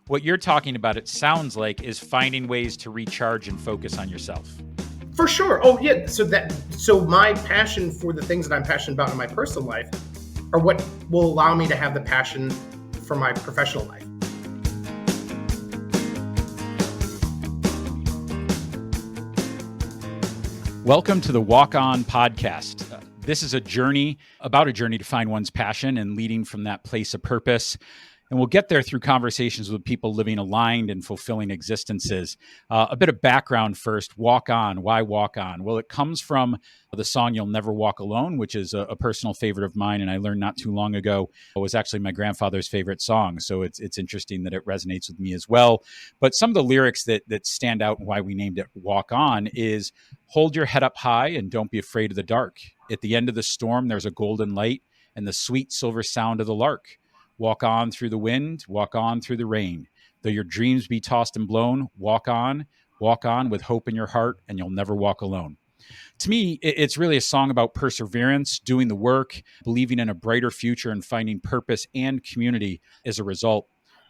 What you're talking about, it sounds like, is finding ways to recharge and focus on yourself. For sure. Oh yeah. So my passion for the things that I'm passionate about in my personal life are what will allow me to have the passion for my professional life. Welcome to the Walk On podcast. This is a journey to find one's passion and leading from that place of purpose. And we'll get there through conversations with people living aligned and fulfilling existences. A bit of background first. Walk On. Why Walk On? Well, it comes from the song You'll Never Walk Alone, which is a personal favorite of mine. And I learned not too long ago it was actually my grandfather's favorite song. So it's interesting that it resonates with me as well. But some of the lyrics that stand out and why we named it Walk On is hold your head up high and don't be afraid of the dark. At the end of the storm, there's a golden light and the sweet silver sound of the lark. Walk on through the wind, walk on through the rain. Though your dreams be tossed and blown, walk on with hope in your heart, and you'll never walk alone. To me, it's really a song about perseverance, doing the work, believing in a brighter future, and finding purpose and community as a result.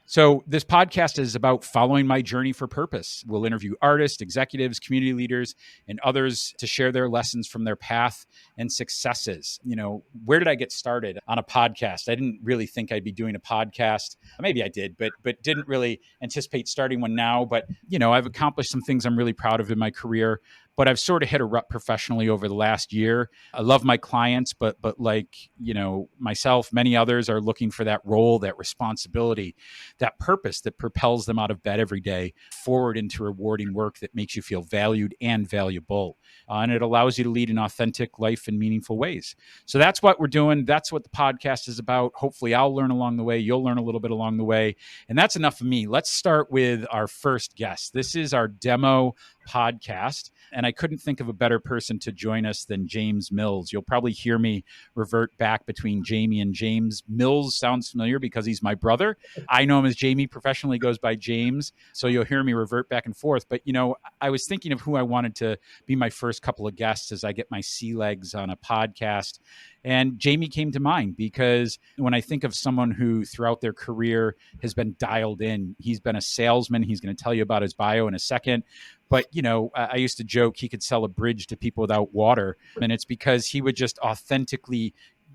So this podcast is about following my journey for purpose. We'll interview artists, executives, community leaders, and others to share their lessons from their path and successes. You know, where did I get started on a podcast? I didn't really think I'd be doing a podcast. Maybe I did, but didn't really anticipate starting one now. But, you know, I've accomplished some things I'm really proud of in my career. But I've sort of hit a rut professionally over the last year. I love my clients, but like, you know, myself, many others are looking for that role, that responsibility, that purpose that propels them out of bed every day forward into rewarding work that makes you feel valued and valuable. And it allows you to lead an authentic life in meaningful ways. So that's what we're doing. That's what the podcast is about. Hopefully I'll learn along the way. You'll learn a little bit along the way. And that's enough of me. Let's start with our first guest. This is our demo podcast. And I couldn't think of a better person to join us than James Mills. You'll probably hear me revert back between Jamie and James. Mills sounds familiar because he's my brother. I know him as Jamie, professionally goes by James. So you'll hear me revert back and forth. But, you know, I was thinking of who I wanted to be my first couple of guests as I get my sea legs on a podcast. And Jamie came to mind because when I think of someone who throughout their career has been dialed in, he's been a salesman. He's going to tell you about his bio in a second. But, you know, I used to joke he could sell a bridge to people without water. And it's because he would just authentically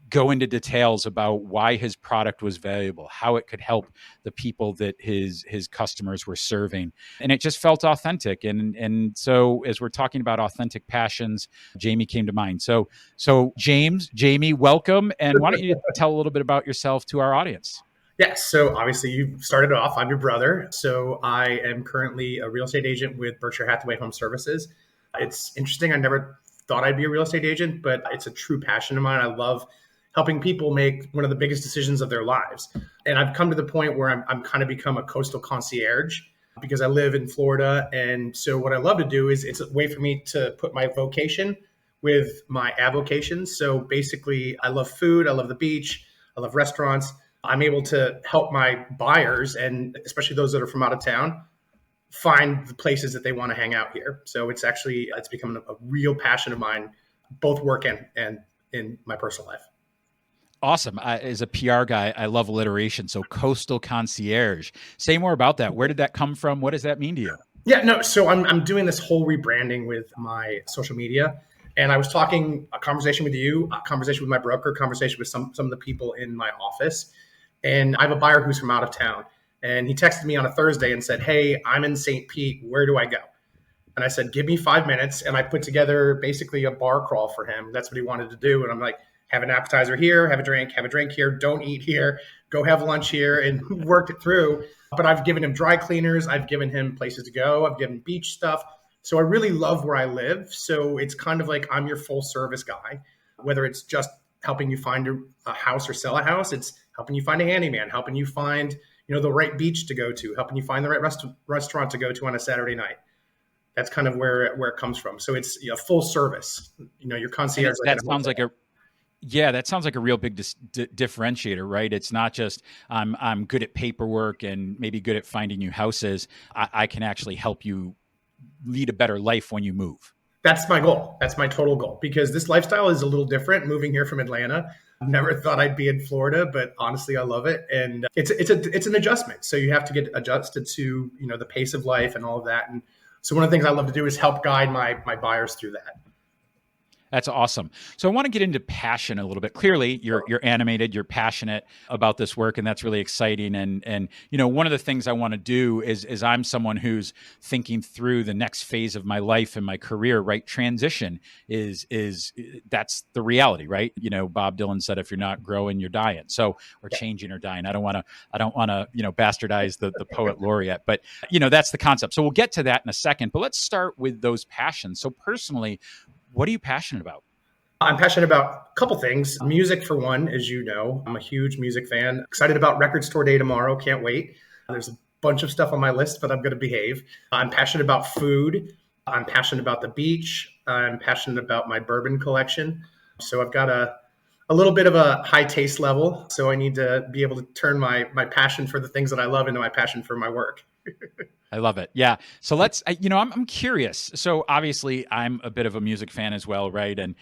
go into details about why his product was valuable, how it could help the people that his customers were serving. And it just felt authentic. And so as we're talking about authentic passions, Jamie came to mind. So Jamie, welcome. And why don't you tell a little bit about yourself to our audience? Yes. So obviously you started off, I'm your brother. So I am currently a real estate agent with Berkshire Hathaway Home Services. It's interesting. I never thought I'd be a real estate agent, but it's a true passion of mine. I love helping people make one of the biggest decisions of their lives. And I've come to the point where I'm kind of become a coastal concierge because I live in Florida. And so what I love to do is it's a way for me to put my vocation with my avocations. So basically I love food. I love the beach. I love restaurants. I'm able to help my buyers, and especially those that are from out of town, find the places that they want to hang out here. So it's become a real passion of mine, both work and in my personal life. Awesome. As a PR guy, I love alliteration. So coastal concierge. Say more about that. Where did that come from? What does that mean to you? Yeah, no. So I'm doing this whole rebranding with my social media. And I was a conversation with you, a conversation with my broker, a conversation with some of the people in my office. And I have a buyer who's from out of town. And he texted me on a Thursday and said, "Hey, I'm in St. Pete. Where do I go?" And I said, "Give me 5 minutes." And I put together basically a bar crawl for him. That's what he wanted to do. And I'm like, have an appetizer here, have a drink here, don't eat here, go have lunch here, and worked it through. But I've given him dry cleaners. I've given him places to go. I've given beach stuff. So I really love where I live. So it's kind of like I'm your full service guy, whether it's just helping you find a house or sell a house. It's helping you find a handyman, helping you find, the right beach to go to, helping you find the right restaurant to go to on a Saturday night. That's kind of where it comes from. So it's full service. Your concierge. That sounds like a real big differentiator, right? It's not just I'm good at paperwork and maybe good at finding new houses. I can actually help you lead a better life when you move. That's my goal. That's my total goal, because this lifestyle is a little different moving here from Atlanta. Never thought I'd be in Florida, but honestly, I love it. And it's an adjustment. So you have to get adjusted to, the pace of life and all of that. And so one of the things I love to do is help guide my buyers through that. That's awesome. So I want to get into passion a little bit. Clearly, you're animated, you're passionate about this work, and that's really exciting. And one of the things I want to do is I'm someone who's thinking through the next phase of my life and my career. Right, transition is that's the reality, right? Bob Dylan said, "If you're not growing, you're dying." So or changing or dying. I don't want to bastardize the poet laureate, but that's the concept. So we'll get to that in a second. But let's start with those passions. So personally, what are you passionate about? I'm passionate about a couple things. Music, for one, as you know. I'm a huge music fan. Excited about Record Store Day tomorrow. Can't wait. There's a bunch of stuff on my list, but I'm going to behave. I'm passionate about food. I'm passionate about the beach. I'm passionate about my bourbon collection. So I've got a little bit of a high taste level. So I need to be able to turn my passion for the things that I love into my passion for my work. I love it. Yeah. So I'm curious. So obviously I'm a bit of a music fan as well, right? And,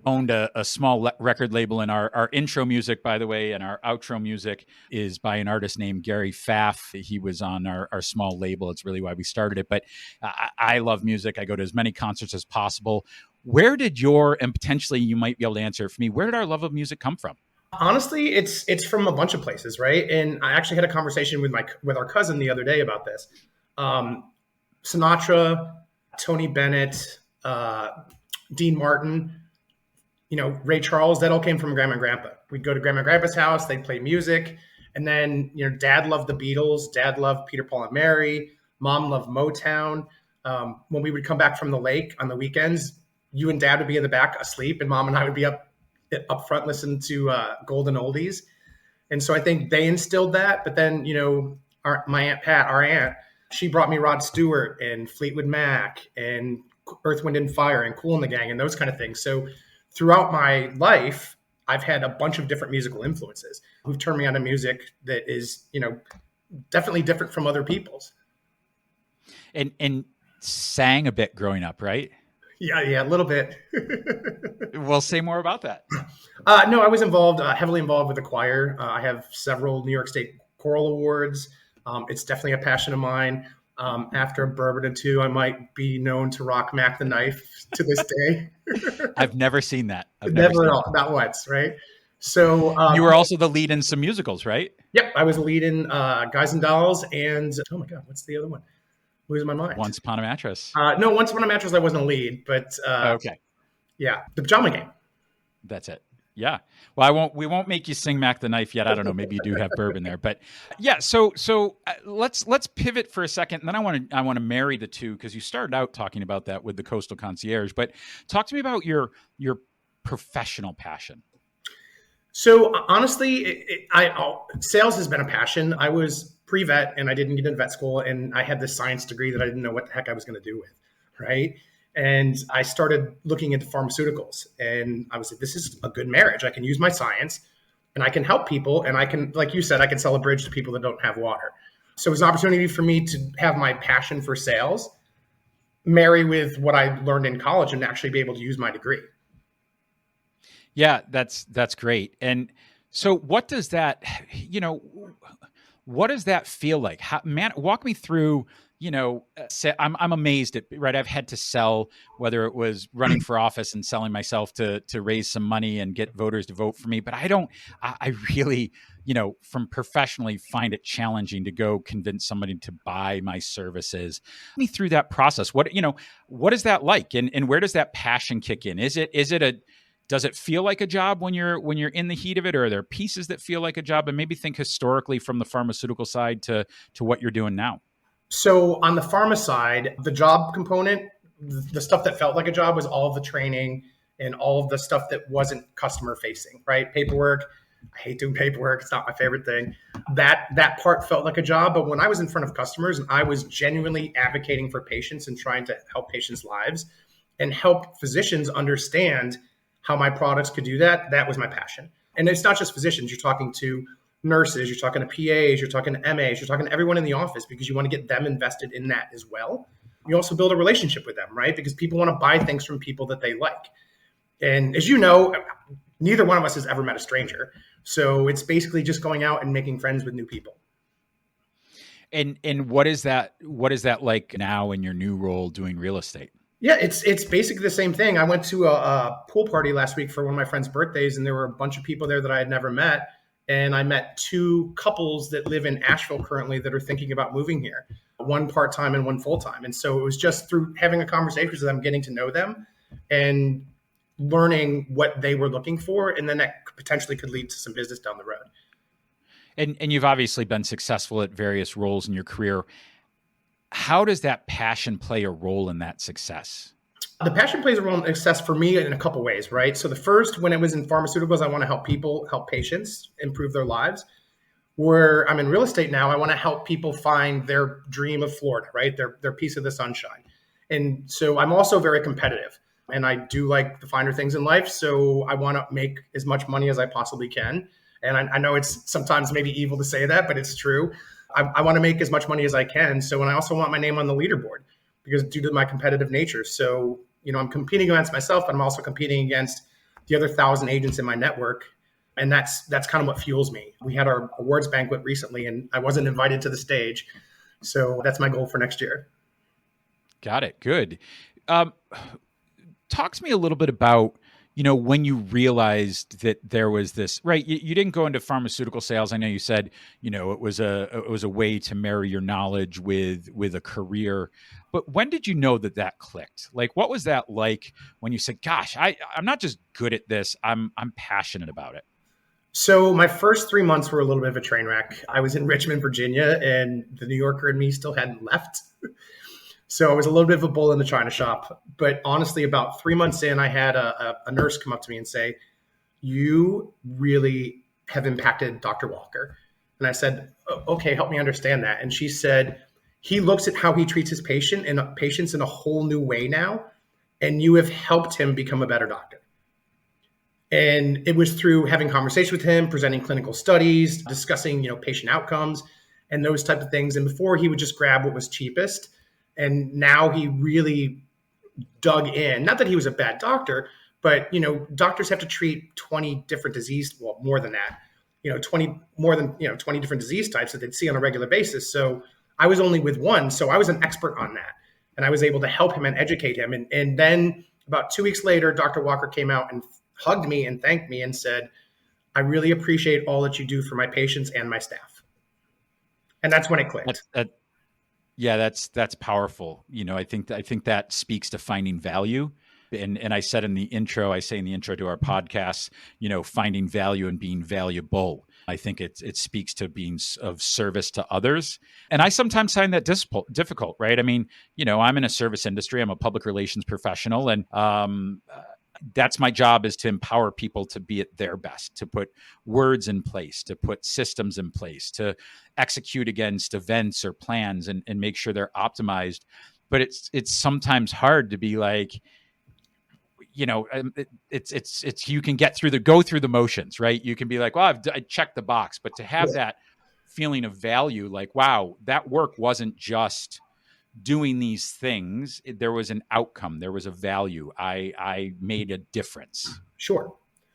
owned a small record label, and our intro music, by the way, and our outro music is by an artist named Gary Pfaff. He was on our small label. It's really why we started it. But I love music. I go to as many concerts as possible. Where did and potentially you might be able to answer for me, where did our love of music come from? Honestly, it's from a bunch of places, right? And I actually had a conversation with our cousin the other day about this. Sinatra, Tony Bennett, Dean Martin, Ray Charles, that all came from Grandma and Grandpa. We'd go to Grandma and Grandpa's house, they'd play music. And then, Dad loved the Beatles. Dad loved Peter, Paul, and Mary. Mom loved Motown. When we would come back from the lake on the weekends, you and Dad would be in the back asleep, and Mom and I would be up front listening to golden oldies. And so I think they instilled that. But then, my Aunt Pat, our aunt, she brought me Rod Stewart and Fleetwood Mac and Earth, Wind and Fire and Kool and the Gang and those kind of things. So throughout my life, I've had a bunch of different musical influences who've turned me on to music that is, definitely different from other people's. And sang a bit growing up, right? Yeah, a little bit. Well, say more about that. No, I was heavily involved with the choir. I have several New York State choral awards. It's definitely a passion of mine. After a bourbon or two, I might be known to rock Mac the Knife to this day. I've never seen that. Never at all. Not once, right? So you were also the lead in some musicals, right? Yep, I was the lead in Guys and Dolls, and oh my God, what's the other one? Losing my mind. Once Upon a Mattress. No, Once Upon a Mattress, I wasn't a lead, but okay. Yeah, The Pajama Game. That's it. Yeah. Well, we won't make you sing Mac the Knife yet. I don't know. Maybe you do have bourbon there, but yeah. So let's pivot for a second, and then I want to marry the two, because you started out talking about that with the Coastal Concierge. But talk to me about your professional passion. So honestly, sales has been a passion. I was pre-vet and I didn't get into vet school, and I had this science degree that I didn't know what the heck I was going to do with, right? And I started looking into pharmaceuticals, and I was like, this is a good marriage. I can use my science and I can help people, and I can, like you said, I can sell a bridge to people that don't have water. So it was an opportunity for me to have my passion for sales marry with what I learned in college and actually be able to use my degree. Yeah, that's great. And so what does that, what does that feel like? Walk me through, I'm amazed at, right? I've had to sell, whether it was running for office and selling myself to raise some money and get voters to vote for me. But I really, from professionally find it challenging to go convince somebody to buy my services. Walk me through that process. What is that like? And where does that passion kick in? Does it feel like a job when you're in the heat of it, or are there pieces that feel like a job? And maybe think historically from the pharmaceutical side to what you're doing now. So on the pharma side, the job component, the stuff that felt like a job was all of the training and all of the stuff that wasn't customer facing, right? Paperwork. I hate doing paperwork. It's not my favorite thing. That part felt like a job. But when I was in front of customers and I was genuinely advocating for patients and trying to help patients' lives and help physicians understand how my products could do that, that was my passion. And it's not just physicians. You're talking to nurses, you're talking to PAs, you're talking to MAs, you're talking to everyone in the office, because you want to get them invested in that as well. You also build a relationship with them, right? Because people want to buy things from people that they like. And as you know, neither one of us has ever met a stranger. So it's basically just going out and making friends with new people. And what is that like now in your new role doing real estate? Yeah, it's basically the same thing. I went to a pool party last week for one of my friend's birthdays, and there were a bunch of people there that I had never met. And I met two couples that live in Asheville currently that are thinking about moving here, one part time and one full time. And so it was just through having a conversation with them, getting to know them, and learning what they were looking for, and then that potentially could lead to some business down the road. And you've obviously been successful at various roles in your career. How does that passion play a role in that success? The passion plays a role in success for me in a couple ways, right? So the first, when it was in pharmaceuticals, I want to help people, help patients improve their lives. Where I'm in real estate now, I want to help people find their dream of Florida, right? Their piece of the sunshine. And so I'm also very competitive, and I do like the finer things in life. So I want to make as much money as I possibly can. And I know it's sometimes maybe evil to say that, but it's true. I want to make as much money as I can. So, and I also want my name on the leaderboard because due to my competitive nature. So, I'm competing against myself, but I'm also competing against the other 1,000 agents in my network. And that's kind of what fuels me. We had our awards banquet recently, and I wasn't invited to the stage. So that's my goal for next year. Got it. Good. Talk to me a little bit about, when you realized that there was this, right? You didn't go into pharmaceutical sales. I know you said, it was a way to marry your knowledge with a career. But when did you know that clicked? Like, what was that like when you said, gosh, I'm not just good at this, I'm passionate about it? So my first 3 months were a little bit of a train wreck. I was in Richmond, Virginia, and the New Yorker and me still hadn't left. So I was a little bit of a bull in the china shop. But honestly, about 3 months in, I had a nurse come up to me and say, "You really have impacted Dr. Walker." And I said, "Okay, help me understand that." And she said, "He looks at how he treats his patients in a whole new way now, and you have helped him become a better doctor." And it was through having conversation with him, presenting clinical studies, discussing, patient outcomes and those type of things. And before he would just grab what was cheapest. And now he really dug in. Not that he was a bad doctor, but, doctors have to treat 20 different more than that, 20 different disease types that they'd see on a regular basis. So I was only with one. So I was an expert on that. And I was able to help him and educate him. And then about 2 weeks later, Dr. Walker came out and hugged me and thanked me and said, "I really appreciate all that you do for my patients and my staff." And that's when it clicked. Yeah, that's powerful. I think that speaks to finding value. And I say in the intro to our podcast, finding value and being valuable. I think it speaks to being of service to others. And I sometimes find that difficult, right? I mean, I'm in a service industry. I'm a public relations professional, and that's my job, is to empower people to be at their best, to put words in place, to put systems in place, to execute against events or plans and make sure they're optimized. But it's sometimes hard to be like, it's you can go through the motions, right? You can be like, well, I checked the box, but to have that feeling of value, like, wow, that work wasn't just doing these things, there was an outcome, there was a value. I made a difference. Sure.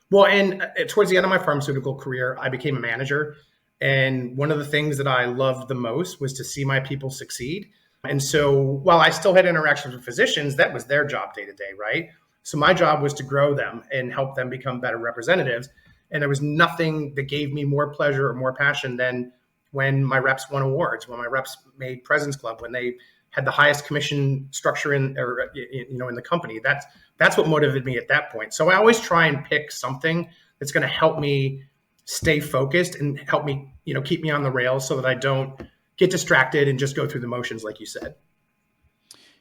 Well, and towards the end of my pharmaceutical career, I became a manager. And one of the things that I loved the most was to see my people succeed. And so while I still had interactions with physicians, that was their job day to day, right? So my job was to grow them and help them become better representatives. And there was nothing that gave me more pleasure or more passion than when my reps won awards, when my reps made President's Club, when they had the highest commission structure in the company. That's what motivated me at that point. So I always try and pick something that's going to help me stay focused and help me, keep me on the rails so that I don't get distracted and just go through the motions, like you said.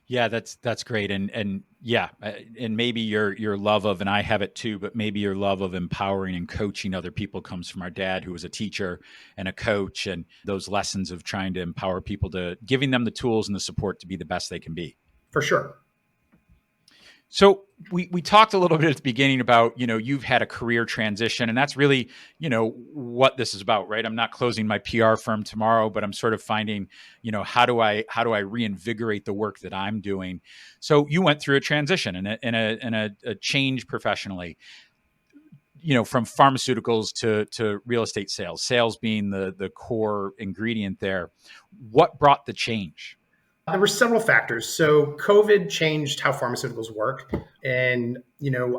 Yeah, that's great. And yeah, and maybe your love of, and I have it too, but maybe your love of empowering and coaching other people comes from our dad, who was a teacher and a coach, and those lessons of trying to empower people, to giving them the tools and the support to be the best they can be. For sure. So we talked a little bit at the beginning about, you've had a career transition, and that's really, what this is about, right? I'm not closing my PR firm tomorrow, but I'm sort of finding, how do I reinvigorate the work that I'm doing? So you went through a transition and a change professionally. from pharmaceuticals to real estate sales being the core ingredient there. What brought the change? There were several factors. So COVID changed how pharmaceuticals work. And,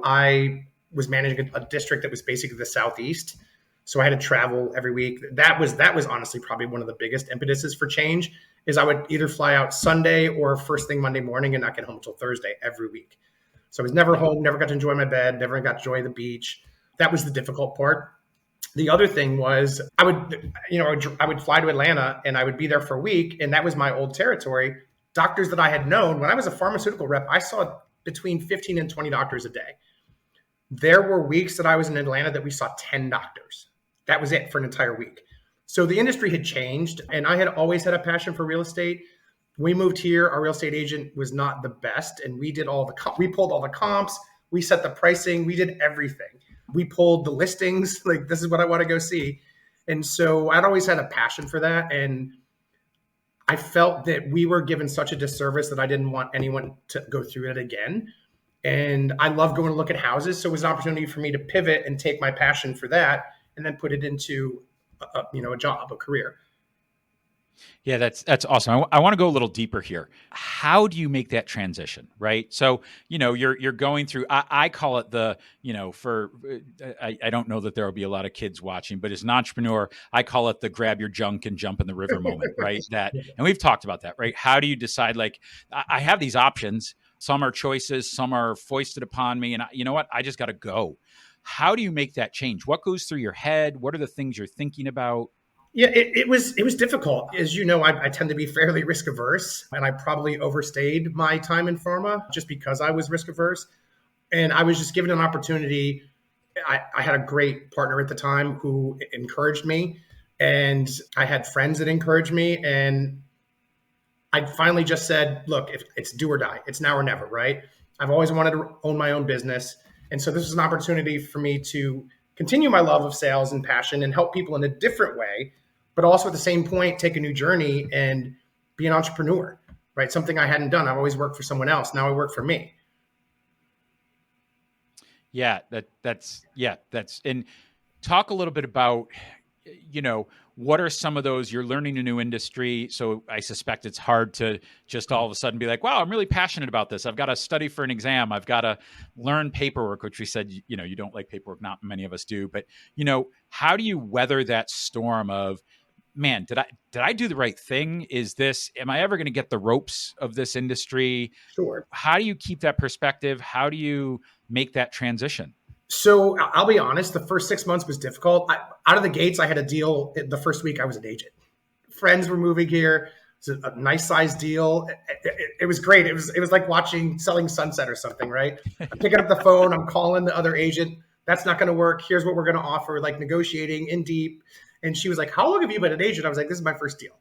I was managing a district that was basically the Southeast. So I had to travel every week. That was honestly probably one of the biggest impetuses for change is I would either fly out Sunday or first thing Monday morning and not get home until Thursday every week. So I was never home, never got to enjoy my bed, never got to enjoy the beach. That was the difficult part. The other thing was I would fly to Atlanta and I would be there for a week. And that was my old territory. Doctors that I had known when I was a pharmaceutical rep, I saw between 15 and 20 doctors a day. There were weeks that I was in Atlanta that we saw 10 doctors. That was it for an entire week. So the industry had changed and I had always had a passion for real estate. We moved here. Our real estate agent was not the best. And we pulled all the comps. We set the pricing. We did everything. We pulled the listings. Like, this is what I want to go see. And so I'd always had a passion for that. And I felt that we were given such a disservice that I didn't want anyone to go through it again. And I love going to look at houses. So it was an opportunity for me to pivot and take my passion for that and then put it into a job, a career. Yeah, that's awesome. I want to go a little deeper here. How do you make that transition, right? So, you're going through, I call it I don't know that there will be a lot of kids watching, but as an entrepreneur, I call it the grab your junk and jump in the river moment, right? And we've talked about that, right? How do you decide, like, I have these options. Some are choices, some are foisted upon me. And you know what? I just got to go. How do you make that change? What goes through your head? What are the things you're thinking about? Yeah, it was difficult. As you know, I tend to be fairly risk averse, and I probably overstayed my time in pharma just because I was risk averse. And I was just given an opportunity. I had a great partner at the time who encouraged me, and I had friends that encouraged me. And I finally just said, look, if it's do or die, it's now or never, right? I've always wanted to own my own business. And so this was an opportunity for me to continue my love of sales and passion and help people in a different way, but also at the same point, take a new journey and be an entrepreneur, right? Something I hadn't done. I've always worked for someone else. Now I work for me. Yeah, that's, and talk a little bit about, what are some of those, you're learning a new industry. So I suspect it's hard to just all of a sudden be like, wow, I'm really passionate about this. I've got to study for an exam. I've got to learn paperwork, which we said, you don't like paperwork. Not many of us do, but how do you weather that storm of, man, did I do the right thing? Am I ever going to get the ropes of this industry? Sure. How do you keep that perspective? How do you make that transition? So I'll be honest, the first 6 months was difficult. Out of the gates, I had a deal. The first week I was an agent. Friends were moving here. It was a nice size deal. It was great. It was like selling Sunset or something, right? I'm picking up the phone. I'm calling the other agent. That's not going to work. Here's what we're going to offer, like negotiating in deep. And she was like, how long have you been an agent? I was like, this is my first deal.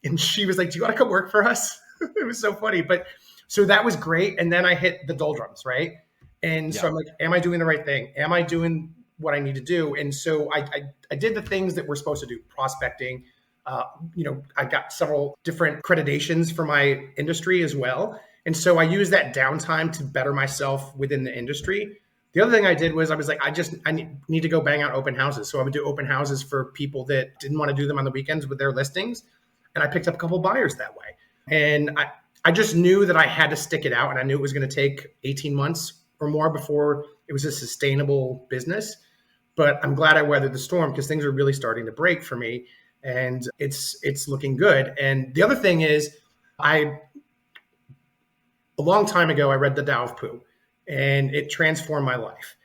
And she was like, do you want to come work for us? It was so funny. But so that was great. And then I hit the doldrums, right? And so I'm like, am I doing the right thing? Am I doing what I need to do? And so I did the things that we're supposed to do, prospecting. I got several different accreditations for my industry as well. And so I used that downtime to better myself within the industry. The other thing I did was I was like, I need to go bang out open houses. So I would do open houses for people that didn't want to do them on the weekends with their listings. And I picked up a couple of buyers that way. And I just knew that I had to stick it out. And I knew it was going to take 18 months or more before it was a sustainable business. But I'm glad I weathered the storm because things are really starting to break for me. And it's looking good. And the other thing is, a long time ago, I read The Tao of Pooh, and it transformed my life.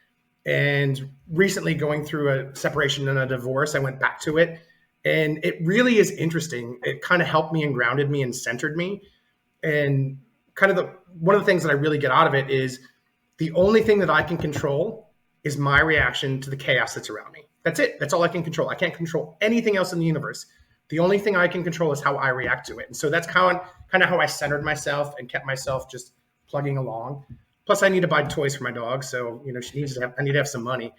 And recently, going through a separation and a divorce, I went back to it. And it really is interesting. It kind of helped me and grounded me and centered me. And kind of one of the things that I really get out of it is the only thing that I can control is my reaction to the chaos that's around me. That's it. That's all I can control. I can't control anything else in the universe. The only thing I can control is how I react to it. And so that's kind of how I centered myself and kept myself just plugging along. Plus, I need to buy toys for my dog. So, I need to have some money.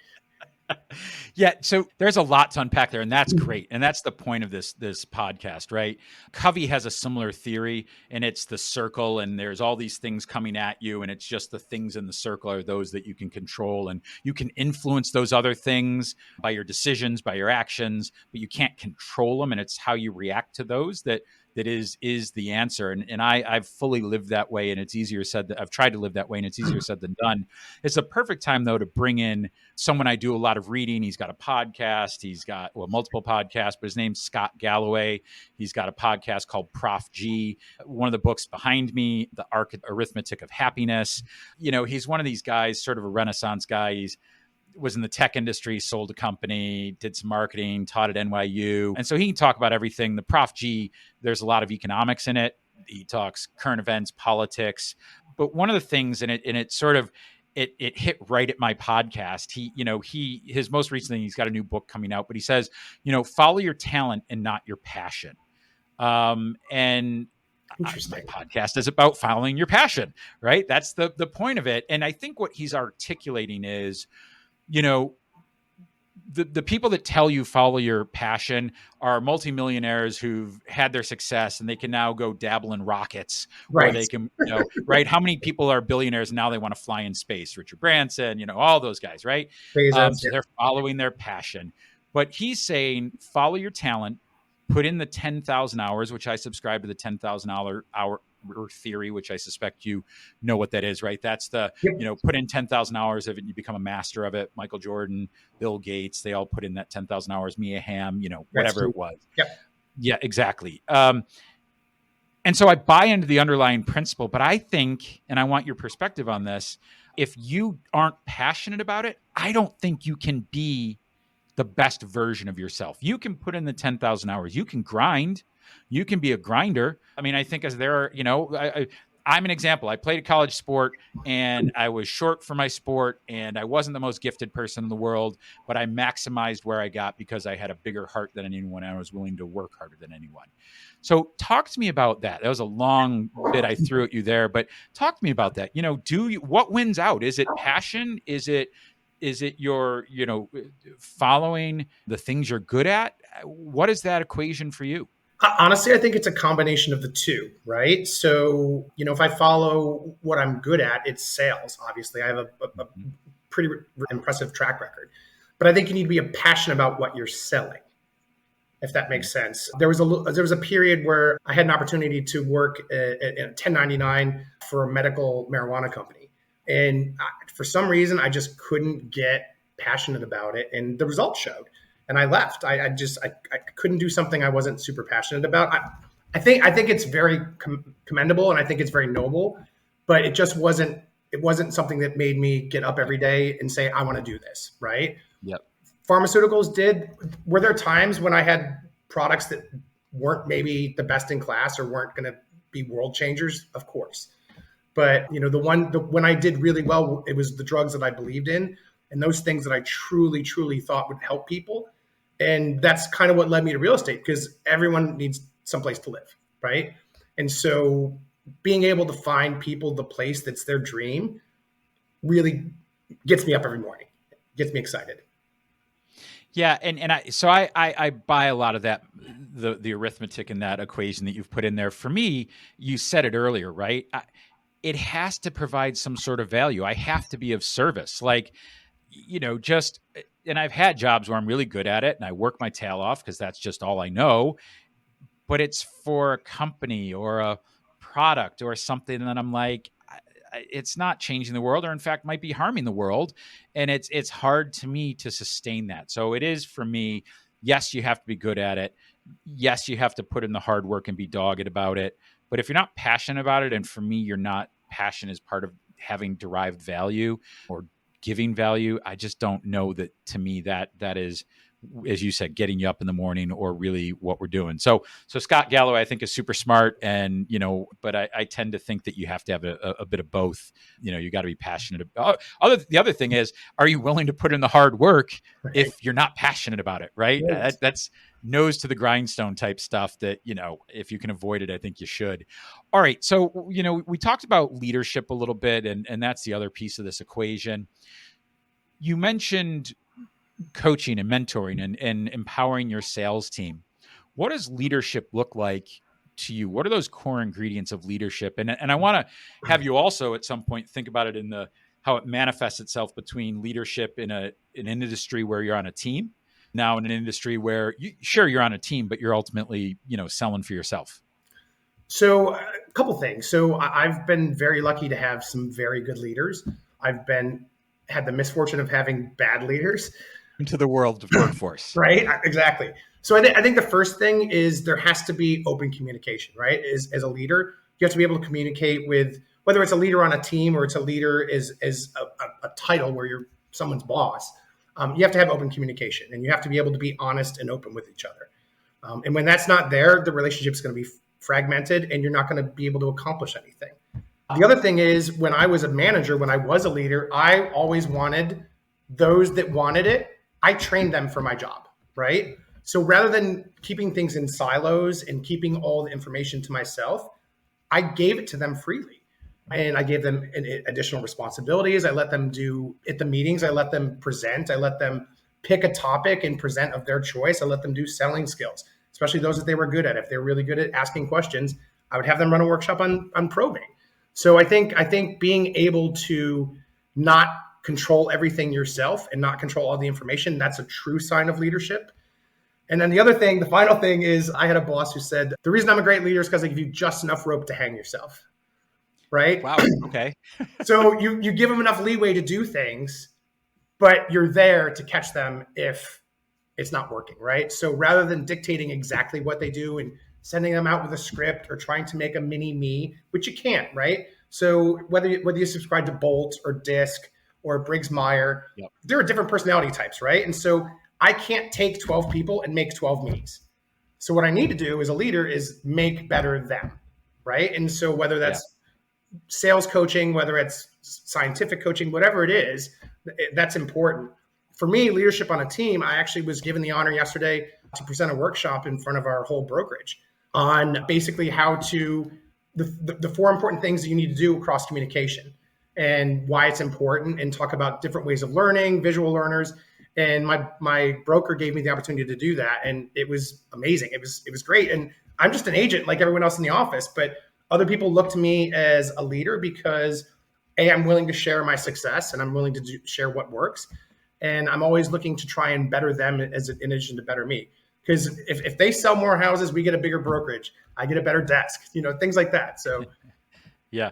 Yeah, so there's a lot to unpack there, and that's great. And that's the point of this podcast, right? Covey has a similar theory, and it's the circle, and there's all these things coming at you, and it's just the things in the circle are those that you can control, and you can influence those other things by your decisions, by your actions, but you can't control them, and it's how you react to those that is the answer. And I've fully lived that way, and it's easier said that I've tried to live that way, and it's easier said than done. It's a perfect time though to bring in someone I do a lot of reading. He's got a podcast. He's got multiple podcasts, but his name's Scott Galloway. He's got a podcast called Prof G. One of the books behind me, The Arithmetic of Happiness. He's one of these guys, sort of a Renaissance guy. He's was in the tech industry, sold a company, did some marketing, taught at NYU. And so he can talk about everything. The Prof G, there's a lot of economics in it. He talks current events, politics. But one of the things, and it sort of, it hit right at my podcast. His most recent thing, he's got a new book coming out, but he says, follow your talent and not your passion. And my podcast is about following your passion, right? That's the point of it. And I think what he's articulating is, the people that tell you follow your passion are multimillionaires who've had their success and they can now go dabble in rockets, Right. Or they can, right? How many people are billionaires and now they want to fly in space? Richard Branson, all those guys, right? So they're following their passion. But he's saying, follow your talent, put in the 10,000 hours, which I subscribe to the 10,000 hour theory, which I suspect you know what that is, right? That's the, put in 10,000 hours of it and you become a master of it. Michael Jordan, Bill Gates, they all put in that 10,000 hours, Mia Hamm, whatever it was. Yep. Yeah, exactly. And so I buy into the underlying principle, but I think, and I want your perspective on this, if you aren't passionate about it, I don't think you can be the best version of yourself. You can put in the 10,000 hours. You can grind. You can be a grinder. I mean, I think as there are, I'm an example. I played a college sport and I was short for my sport and I wasn't the most gifted person in the world, but I maximized where I got because I had a bigger heart than anyone and I was willing to work harder than anyone. So talk to me about that. That was a long bit I threw at you there, but talk to me about that. What wins out? Is it passion? Is it your, following the things you're good at? What is that equation for you? Honestly, I think it's a combination of the two, right? So, if I follow what I'm good at, it's sales. Obviously, I have a pretty impressive track record. But I think you need to be passionate about what you're selling, if that makes sense. There was a period where I had an opportunity to work at 1099 for a medical marijuana company. And for some reason, I just couldn't get passionate about it. And the results showed. And I left. I couldn't do something I wasn't super passionate about. I think it's very commendable and I think it's very noble, but it just wasn't something that made me get up every day and say, I want to do this, right? Yep. Pharmaceuticals did. Were there times when I had products that weren't maybe the best in class or weren't going to be world changers? Of course. But when I did really well, it was the drugs that I believed in and those things that I truly, truly thought would help people. And that's kind of what led me to real estate because everyone needs someplace to live, right? And so being able to find people the place that's their dream really gets me up every morning, gets me excited. Yeah, and I buy a lot of that, the arithmetic in that equation that you've put in there. For me, you said it earlier, right? It has to provide some sort of value. I have to be of service. Like, and I've had jobs where I'm really good at it and I work my tail off because that's just all I know, but it's for a company or a product or something that I'm like, it's not changing the world or in fact might be harming the world. And it's hard to me to sustain that. So it is for me, yes, you have to be good at it. Yes, you have to put in the hard work and be dogged about it. But if you're not passionate about it, and for me, passion is part of having derived value or giving value, I just don't know that to me that is, as you said, getting you up in the morning or really what we're doing. So Scott Galloway, I think, is super smart. And, but I tend to think that you have to have a bit of both. You got to be passionate about the other thing is, are you willing to put in the hard work if you're not passionate about it? Right. Yes. That's nose to the grindstone type stuff that, if you can avoid it, I think you should. All right. So, we talked about leadership a little bit and that's the other piece of this equation. You mentioned coaching and mentoring and empowering your sales team, what does leadership look like to you? What are those core ingredients of leadership? And I want to have you also at some point think about it in the how it manifests itself between leadership in an industry where you're on a team, now in an industry where you're on a team, but you're ultimately, selling for yourself. So a couple things. So I've been very lucky to have some very good leaders. Had the misfortune of having bad leaders. Into the world of workforce. Right? Exactly. So I think the first thing is there has to be open communication, right? As a leader, you have to be able to communicate with, whether it's a leader on a team or it's a leader is a title where you're someone's boss. You have to have open communication, and you have to be able to be honest and open with each other. And when that's not there, the relationship is going to be fragmented, and you're not going to be able to accomplish anything. The other thing is, when I was a manager, when I was a leader, I always wanted those that wanted it, I trained them for my job, right? So rather than keeping things in silos and keeping all the information to myself, I gave it to them freely. And I gave them additional responsibilities. I let them do at the meetings. I let them present. I let them pick a topic and present of their choice. I let them do selling skills, especially those that they were good at. If they're really good at asking questions, I would have them run a workshop on probing. So I think being able to not control everything yourself and not control all the information, that's a true sign of leadership. And then the final thing is, I had a boss who said, the reason I'm a great leader is because I give you just enough rope to hang yourself. Right? Wow. Okay. So you give them enough leeway to do things, but you're there to catch them if it's not working, right? So rather than dictating exactly what they do and sending them out with a script or trying to make a mini me, which you can't, right? So whether you subscribe to Bolt or DISC or Briggs Meyer, yep, there are different personality types, right? And so I can't take 12 people and make 12 me's. So what I need to do as a leader is make better them, right? And so whether that's sales coaching, whether it's scientific coaching, whatever it is, that's important. For me, leadership on a team, I actually was given the honor yesterday to present a workshop in front of our whole brokerage on basically how to, the four important things that you need to do across communication and why it's important, and talk about different ways of learning, visual learners. And my broker gave me the opportunity to do that. And it was amazing. It was great. And I'm just an agent like everyone else in the office, but other people look to me as a leader because I'm willing to share my success and I'm willing to share what works. And I'm always looking to try and better them in addition to better me. Because if they sell more houses, we get a bigger brokerage. I get a better desk, things like that. So. Yeah.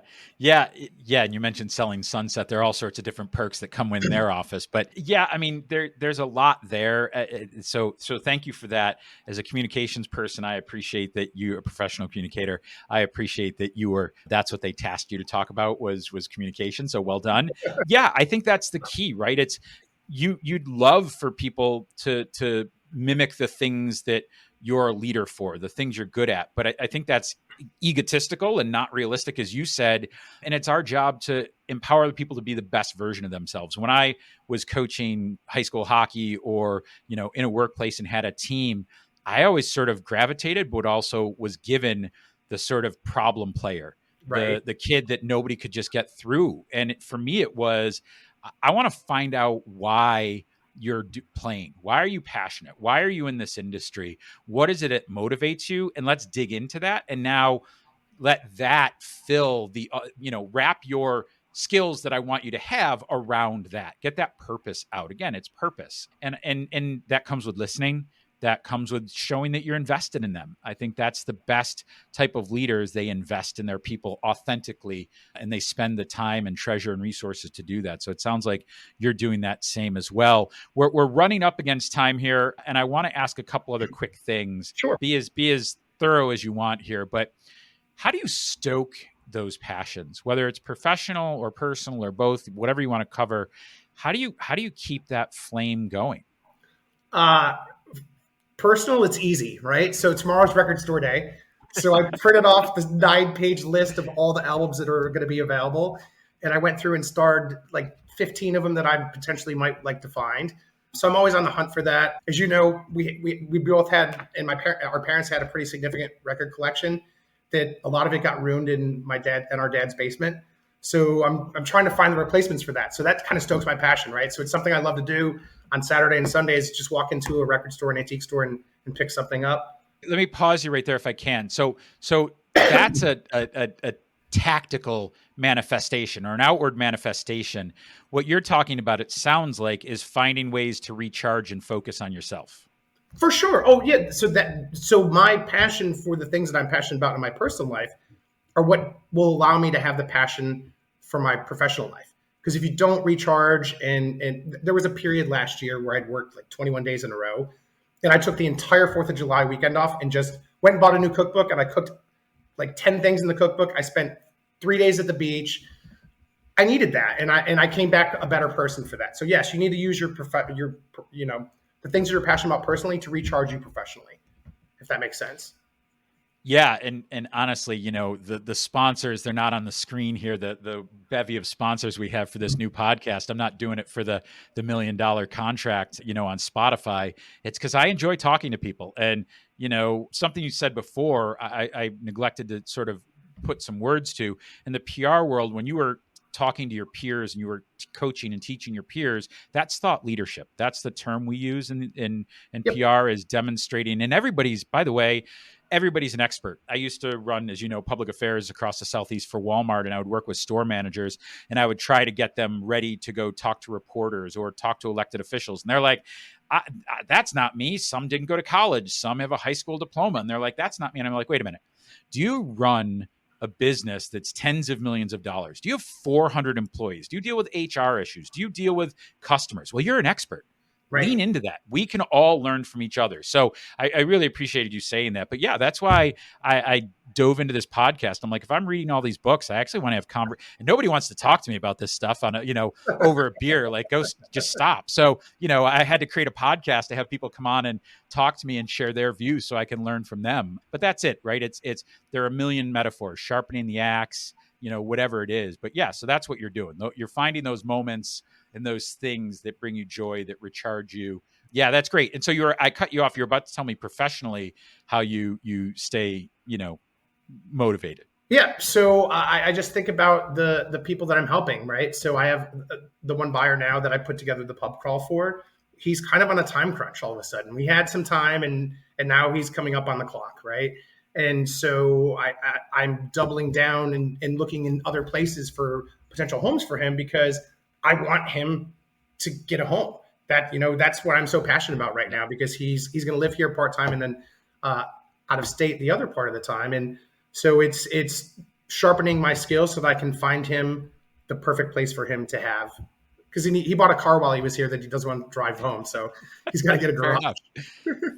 And you mentioned selling Sunset. There are all sorts of different perks that come in their office, but yeah, I mean, there's a lot there. So thank you for that. As a communications person, I appreciate that you're a professional communicator. I appreciate that that's what they tasked you to talk about was communication. So well done. Yeah. I think that's the key, right? It's you'd love for people to mimic the things that you're a leader for, the things you're good at. But I think that's egotistical and not realistic, as you said. And it's our job to empower the people to be the best version of themselves. When I was coaching high school hockey or, in a workplace and had a team, I always sort of gravitated, but also was given the sort of problem player, right, the kid that nobody could just get through. And for me, it was, I want to find out why you're playing. Why are you passionate? Why are you in this industry? What is it that motivates you? And let's dig into that. And now let that fill the, wrap your skills that I want you to have around that. Get that purpose out. Again, it's purpose. And that comes with listening. That comes with showing that you're invested in them. I think that's the best type of leaders. They invest in their people authentically, and they spend the time and treasure and resources to do that. So it sounds like you're doing that same as well. We're running up against time here, and I want to ask a couple other quick things. Sure. Be as thorough as you want here, but how do you stoke those passions, whether it's professional or personal or both, whatever you want to cover? How do you keep that flame going? Personal, it's easy, right? So tomorrow's record store day. So I printed off this 9-page list of all the albums that are going to be available. And I went through and starred like 15 of them that I potentially might like to find. So I'm always on the hunt for that. As you know, we both had, and our parents had a pretty significant record collection that a lot of it got ruined in our dad's basement. So I'm trying to find the replacements for that. So that kind of stokes my passion, right? So it's something I love to do. on Saturday and Sundays, just walk into a record store, an antique store, and pick something up. Let me pause you right there if I can. So that's a tactical manifestation or an outward manifestation. What you're talking about, it sounds like, is finding ways to recharge and focus on yourself. For sure. Oh yeah. So my passion for the things that I'm passionate about in my personal life are what will allow me to have the passion for my professional life. Because if you don't recharge, and there was a period last year where I'd worked like 21 days in a row, and I took the entire 4th of July weekend off and just went and bought a new cookbook, and I cooked like 10 things in the cookbook. I spent 3 days at the beach. I needed that, and I came back a better person for that. So yes, you need to use your the things that you're passionate about personally to recharge you professionally, if that makes sense. Yeah, and honestly, the sponsors, they're not on the screen here. The bevy of sponsors we have for this new podcast, I'm not doing it for the $1 million contract, on Spotify. It's because I enjoy talking to people. And, something you said before, I neglected to sort of put some words to. In the PR world, when you were talking to your peers and you were coaching and teaching your peers, that's thought leadership. That's the term we use in yep. PR, is demonstrating. And by the way, everybody's an expert. I used to run, as you know, public affairs across the Southeast for Walmart, and I would work with store managers, and I would try to get them ready to go talk to reporters or talk to elected officials. And they're like, that's not me. Some didn't go to college. Some have a high school diploma. And they're like, that's not me. And I'm like, wait a minute. Do you run a business that's tens of millions of dollars? Do you have 400 employees? Do you deal with HR issues? Do you deal with customers? Well, you're an expert. Right. Lean into that. We can all learn from each other. So I really appreciated you saying that. But yeah, that's why I dove into this podcast. I'm like, if I'm reading all these books, I actually want to have and nobody wants to talk to me about this stuff on over a beer. Like, go just stop. So, I had to create a podcast to have people come on and talk to me and share their views so I can learn from them. But that's it, right? It's there are a million metaphors, sharpening the axe, whatever it is. But yeah, so that's what you're doing. You're finding those moments and those things that bring you joy, that recharge you. Yeah, that's great. And so I cut you off. You're about to tell me professionally how you stay, motivated. Yeah. So I just think about the people that I'm helping, right? So I have the one buyer now that I put together the pub crawl for. He's kind of on a time crunch all of a sudden. We had some time and now he's coming up on the clock, right? And so I'm doubling down and looking in other places for potential homes for him, because I want him to get a home. That's what I'm so passionate about right now, because he's going to live here part-time and then out of state the other part of the time. And so it's sharpening my skills so that I can find him the perfect place for him to have. Because he bought a car while he was here that he doesn't want to drive home. So he's got to get a garage.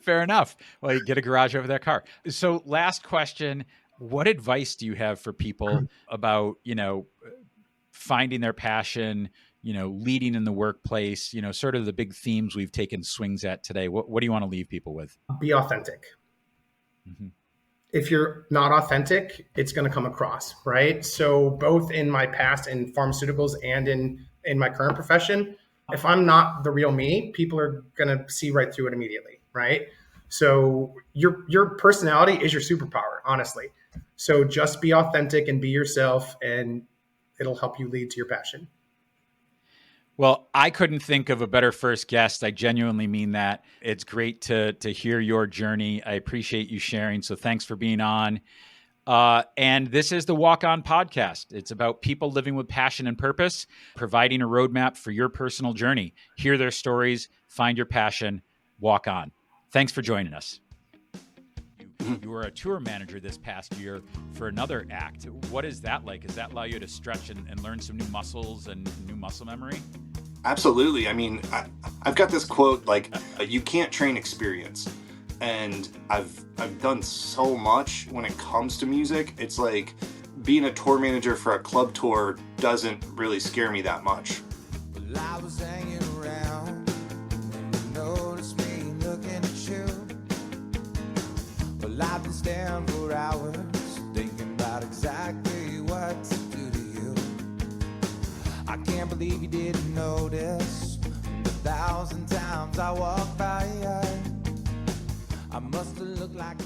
Fair enough. Well, you get a garage over that car. So last question, what advice do you have for people about, finding their passion, leading in the workplace, sort of the big themes we've taken swings at today? What do you want to leave people with? Be authentic. Mm-hmm. If you're not authentic, it's going to come across, right? So both in my past in pharmaceuticals and in my current profession, if I'm not the real me, people are going to see right through it immediately, right? So your personality is your superpower, honestly. So just be authentic and be yourself, and it'll help you lead to your passion. Well, I couldn't think of a better first guest. I genuinely mean that. It's great to hear your journey. I appreciate you sharing. So thanks for being on. And this is the Walk On podcast. It's about people living with passion and purpose, providing a roadmap for your personal journey. Hear their stories, find your passion, walk on. Thanks for joining us. You were a tour manager this past year for another act. What is that like? Does that allow you to stretch and learn some new muscles and new muscle memory? Absolutely. I mean, I've got this quote, like, you can't train experience. And I've done so much when it comes to music. It's like being a tour manager for a club tour doesn't really scare me that much. Well, I was hanging around and you noticed me looking at you. Well, I've been staring for hours thinking about exactly what to do to you. I can't believe you didn't notice the 1,000 times I walked by you. I must have looked like